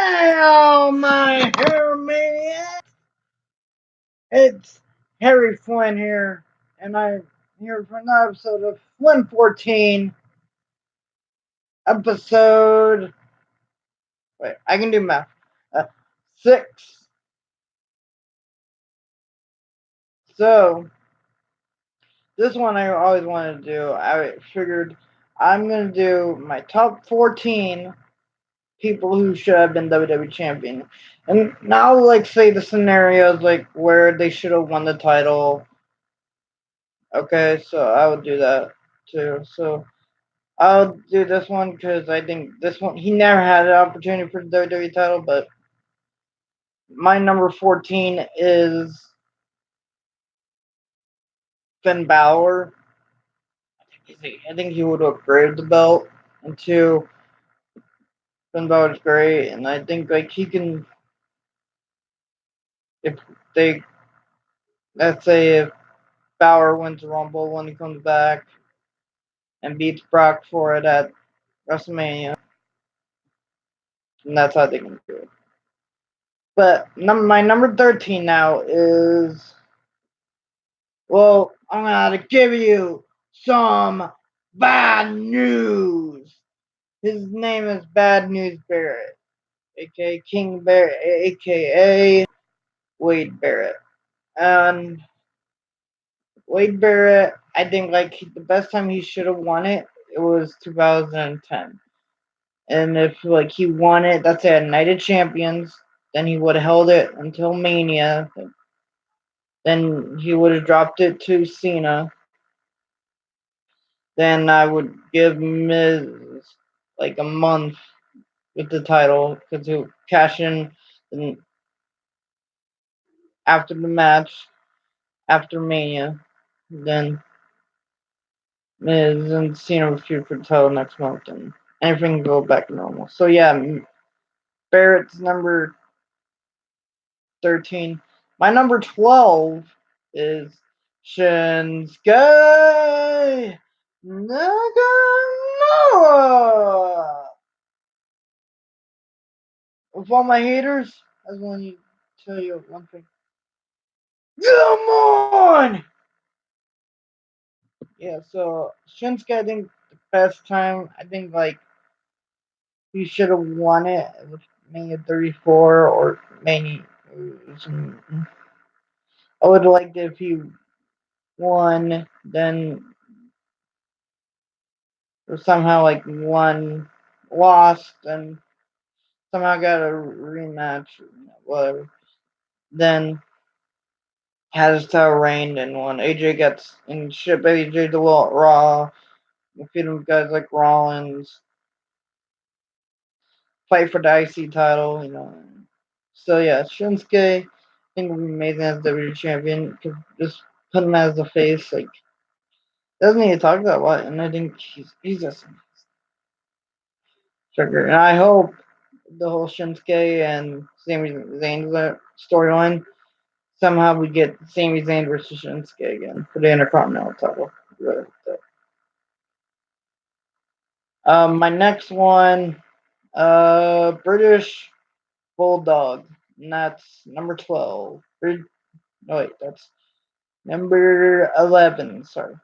Hello, my hair maniac! It's Harry Flynn here, and I'm here for another episode of FLYNN14. Episode. Wait, I can do math. 6. So, this one I always wanted to do. I figured I'm going to do my top 14 people who should have been WWE champion. And now, like, say the scenarios, like, where they should have won the title. Okay, so I would do that too. So I'll do this one because I think this one, he never had an opportunity for the WWE title, but my number 14 is Finn Balor. I think he would upgrade the belt. And two, Finn Balor's great, and I think like he can, if they, let's say if Balor wins the Rumble when he comes back and beats Brock for it at WrestleMania, and that's how they can do it. But my number 13 now is, well, I'm going to give you some bad news. His name is Bad News Barrett, aka King Barrett, aka Wade Barrett. And Wade Barrett, I think like the best time he should have won it, it was 2010. And if like he won it, that's at Night of Champions, then he would have held it until Mania. Then he would have dropped it to Cena. Then I would give Miz like a month with the title because he'll cash in after the match, after Mania. Then Miz and Cena will feud for the title next month, and everything will go back to normal. So yeah, Barrett's number 13. My number 12 is Shinsuke Nakamura. With all my haters, I just want to tell you one thing. Come on! Yeah, so Shinsuke, I think the best time, I think like he should have won it with Mania 34 or Mania. I would have liked it if he won, then or somehow like won, lost, and somehow got a rematch, whatever. Then had his title reigned and won. AJ gets and ship AJ to Raw, defeating guys like Rollins, fight for the IC title. So yeah, Shinsuke, I think would be amazing as WWE champion. Could just put him as the face, like doesn't need to talk that lot, and I think he's just sugar. And I hope the whole Shinsuke and Sami Zayn storyline somehow we get Sami Zayn versus Shinsuke again for the Intercontinental title. My next one, British Bulldog, and that's number 12. No, wait, that's number 11. Sorry,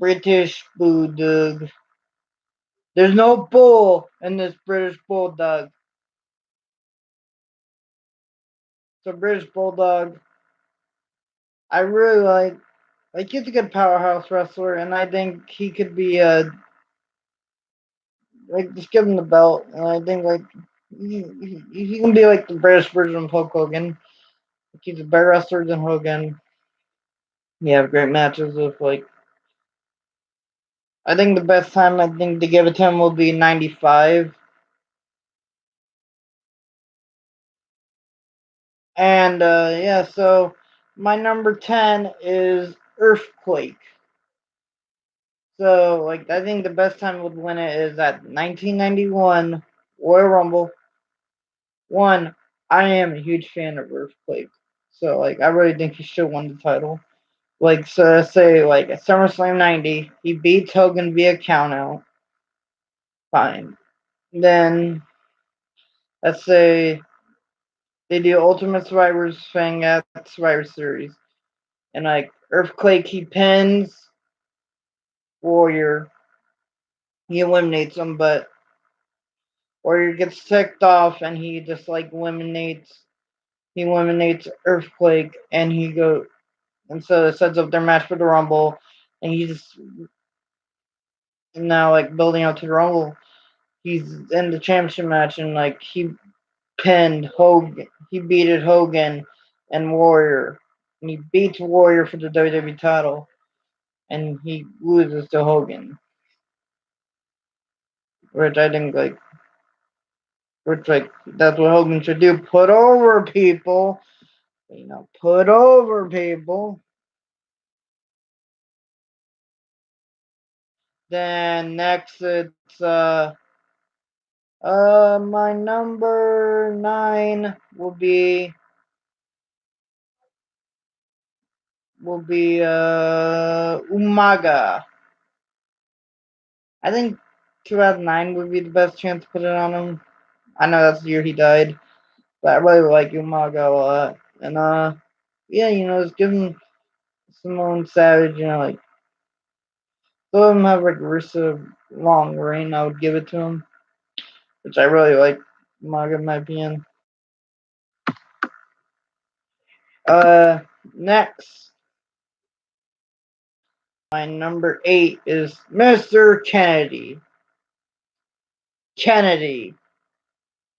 British Bulldog. There's no bull in this British Bulldog. So British Bulldog, I really like he's a good powerhouse wrestler, and I think he could be like just give him the belt, and I think like he can be like the British version of Hulk Hogan. Like, he's a better wrestler than Hogan. He have great matches with like. I think the best time I think to give it to him will be 95. And yeah, so my number 10 is Earthquake. So like I think the best time would win it is at 1991 Royal Rumble. One, I am a huge fan of Earthquake, so like I really think he should win the title. Like so, say like at SummerSlam '90, he beats Hogan via countout. Fine. Then let's say they do Ultimate Survivor's thing at Survivor Series, and like Earthquake, he pins Warrior, he eliminates him, but Warrior gets ticked off, and he just like eliminates Earthquake, and he go and so it sets up their match for the Rumble, and he just now like building out to the Rumble. He's in the championship match, and like he pinned Hogan, he beated Hogan and Warrior, and he beats Warrior for the WWE title, and he loses to Hogan, which I think that's what Hogan should do, put over people, put over people. Then next it's my number 9 will be Umaga. I think 2009 would be the best chance to put it on him. I know that's the year he died, but I really like Umaga a lot. And yeah, just give him Simone Savage, like let him have like a Rusev long reign. I would give it to him, which I really like. Umaga in my opinion. Next, my number 8 is Mr. Kennedy.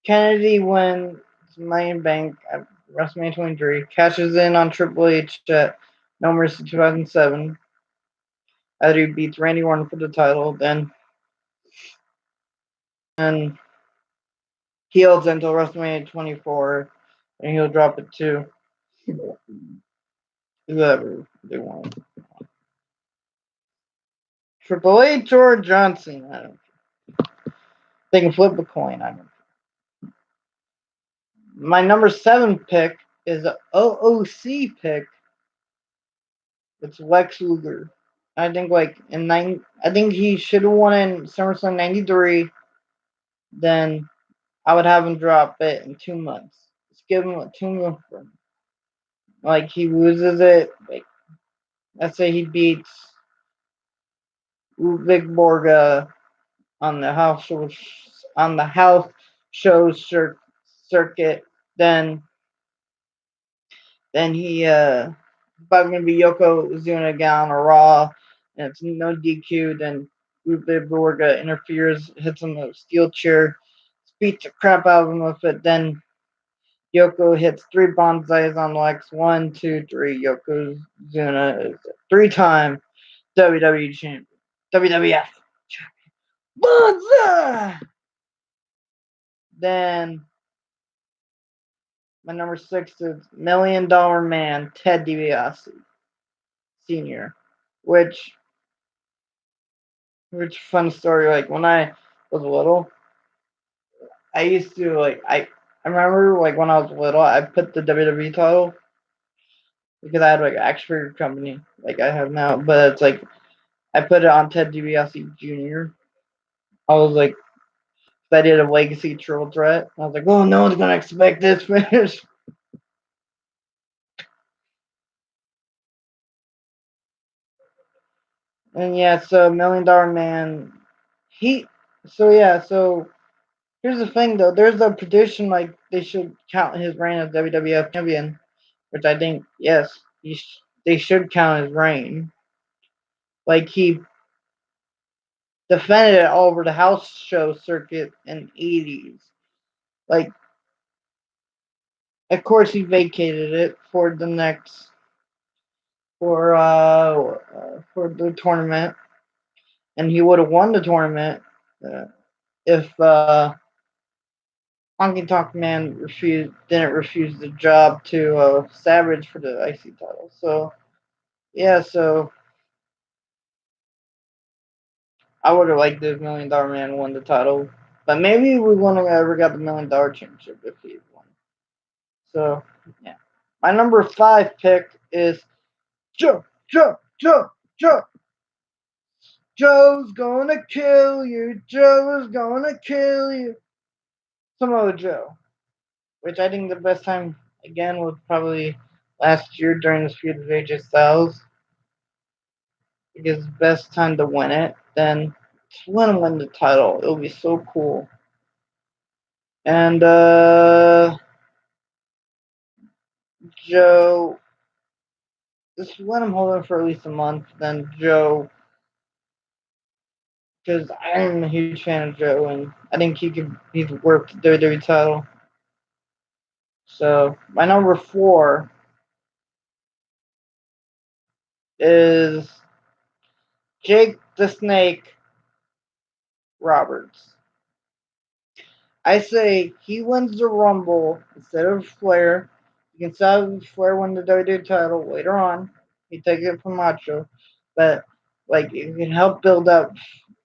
Kennedy wins Money in Bank at WrestleMania 23, cashes in on Triple H at No Mercy 2007 after he beats Randy Orton for the title. Then and he holds until WrestleMania 24, and he'll drop it to whoever they want. Triple H or John Cena. I don't. They can flip a coin. I don't. My number 7 pick is an OOC pick. It's Lex Luger. I think I think he should have won in SummerSlam '93. Then I would have him drop it in 2 months. Just give him 2 months. Like he loses it. Like let's say he beats Vic Borga on the house show circuit. Then he probably gonna be Yokozuna again on a Raw, and it's no DQ. Then Vic Borga interferes, hits him with a steel chair, beats the crap out of him with it. Then Yoko hits 3 bonsais on Lex. 1, 2, 3. Yokozuna is a 3-time WWE champion. WWF champion. Bonsai! Then my number 6 is Million Dollar Man, Ted DiBiase Sr. Which fun story. Like when I was little, I used to I remember like when I was little, I put the WWE title because I had like an action figure company like I have now, but it's like I put it on Ted DiBiase Jr. I was like, I did a legacy triple threat. I was like, oh, no one's gonna expect this finish. And yeah, so Million Dollar Man, he, so yeah, so here's the thing though. There's a prediction like they should count his reign as WWF champion, which I think yes, they should count his reign. Like he defended it all over the house show circuit in the 80s. Like, of course, he vacated it for the next for the tournament, and he would have won the tournament if Honky Tonk Man didn't refuse the job to Savage for the IC title. So yeah, so I would have liked if Million Dollar Man won the title, but maybe we wouldn't have ever got the $1,000,000 championship if he won. So yeah, my number 5 pick is Joe, Joe, Joe, Joe. Joe's gonna kill you. Joe's gonna kill you. Samoa Joe, which I think the best time again was probably last year during the feud of AJ Styles. Because the best time to win it, then win the title. It'll be so cool. And Joe, just let him hold it for at least a month. Then Joe, because I'm a huge fan of Joe, and I think he's worked the WWE title. So my number 4 is Jake the Snake Roberts. I say he wins the Rumble instead of Flair. You can still have Flair win the WWE title later on. He takes it from Macho, but like you can help build up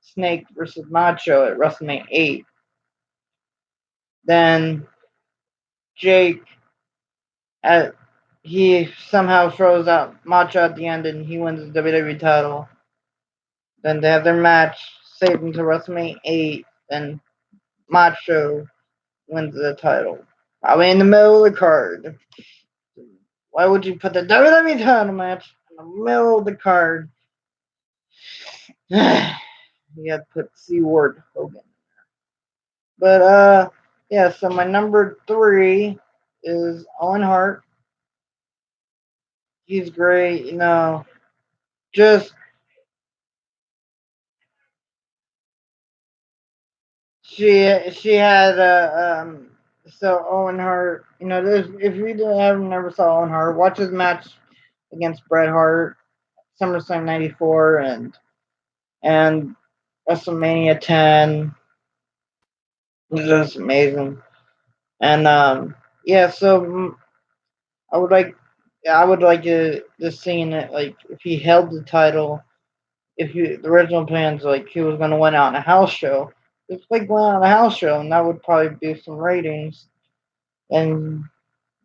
Snake versus Macho at WrestleMania 8. Then Jake, at, he somehow throws out Macho at the end and he wins the WWE title. Then they have their match, save them to WrestleMania 8. Then Macho wins the title. Probably in the middle of the card. Why would you put the WWE title match in the middle of the card? You had to put C Ward Hogan. But yeah, so my number 3 is Owen Hart. He's great, you know. Just she had so Owen Hart, you know, if you never saw Owen Hart, watch his match against Bret Hart, SummerSlam '94 and WrestleMania 10. It was just amazing. And yeah, so I would like to seeing it like if he held the title, if he the original plans like he was going to win out in a house show, it's like win out in a house show, and that would probably boost some ratings. And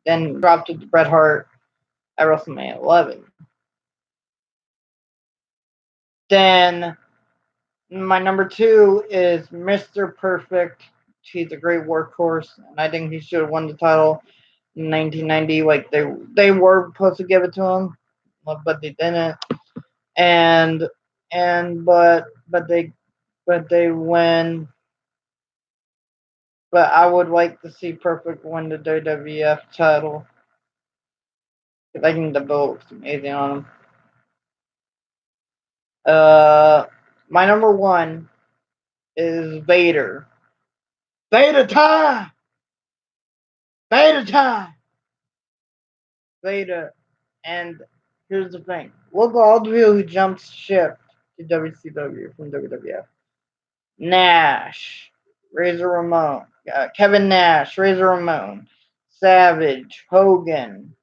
then dropped it to Bret Hart at WrestleMania 11. Then my number 2 is Mr. Perfect. He's a great workhorse, and I think he should have won the title in 1990. Like they were supposed to give it to him, but they didn't. And but they win. But I would like to see Perfect win the WWF title because I think the belt looks amazing on him. My number 1 is Vader. Vader time! Vader time! Vader. And here's the thing. Look at all the people who jumped ship to WCW from WWF. Nash, Razor Ramon, Kevin Nash, Razor Ramon, Savage, Hogan.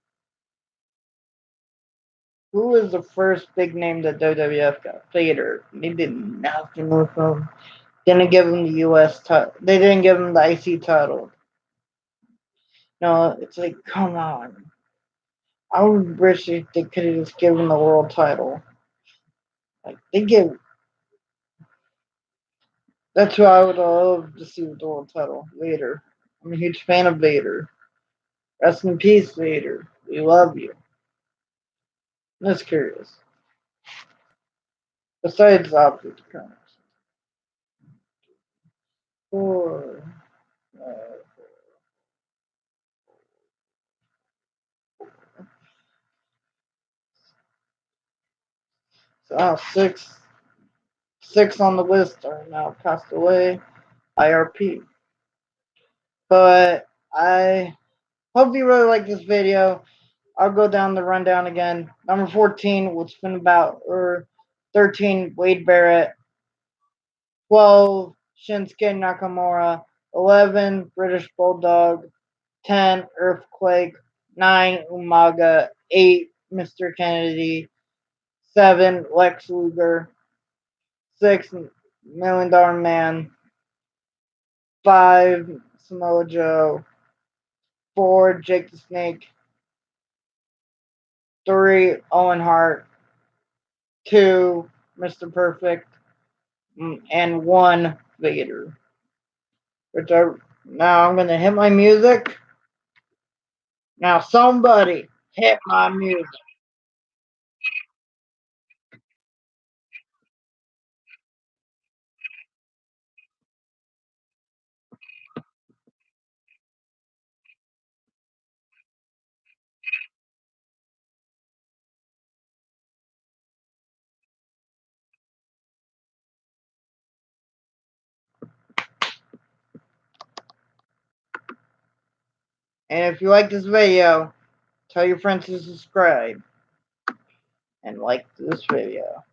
Who was the first big name that WWF got? Vader. They did nothing with him. Didn't give him the US title. They didn't give him the IC title. No, it's like, come on. I would wish they could have just given the world title. Like they give. That's who I would love to see with the world title. Vader. I'm a huge fan of Vader. Rest in peace, Vader. We love you. I'm just curious. Besides, obviously, the comics. 4. So, 6 on the list are now passed away. IRP. But I hope you really like this video. I'll go down the rundown again. Number 14 was Finn Balor. 13, Wade Barrett. 12, Shinsuke Nakamura. 11, British Bulldog. 10, Earthquake. 9, Umaga. 8, Mr. Kennedy. 7, Lex Luger. 6, Million Dollar Man. 5, Samoa Joe. 4, Jake the Snake. 3, Owen Hart. 2, Mr. Perfect. And 1, Vader. Which Now I'm gonna hit my music. Now somebody hit my music. And if you like this video, tell your friends to subscribe and like this video.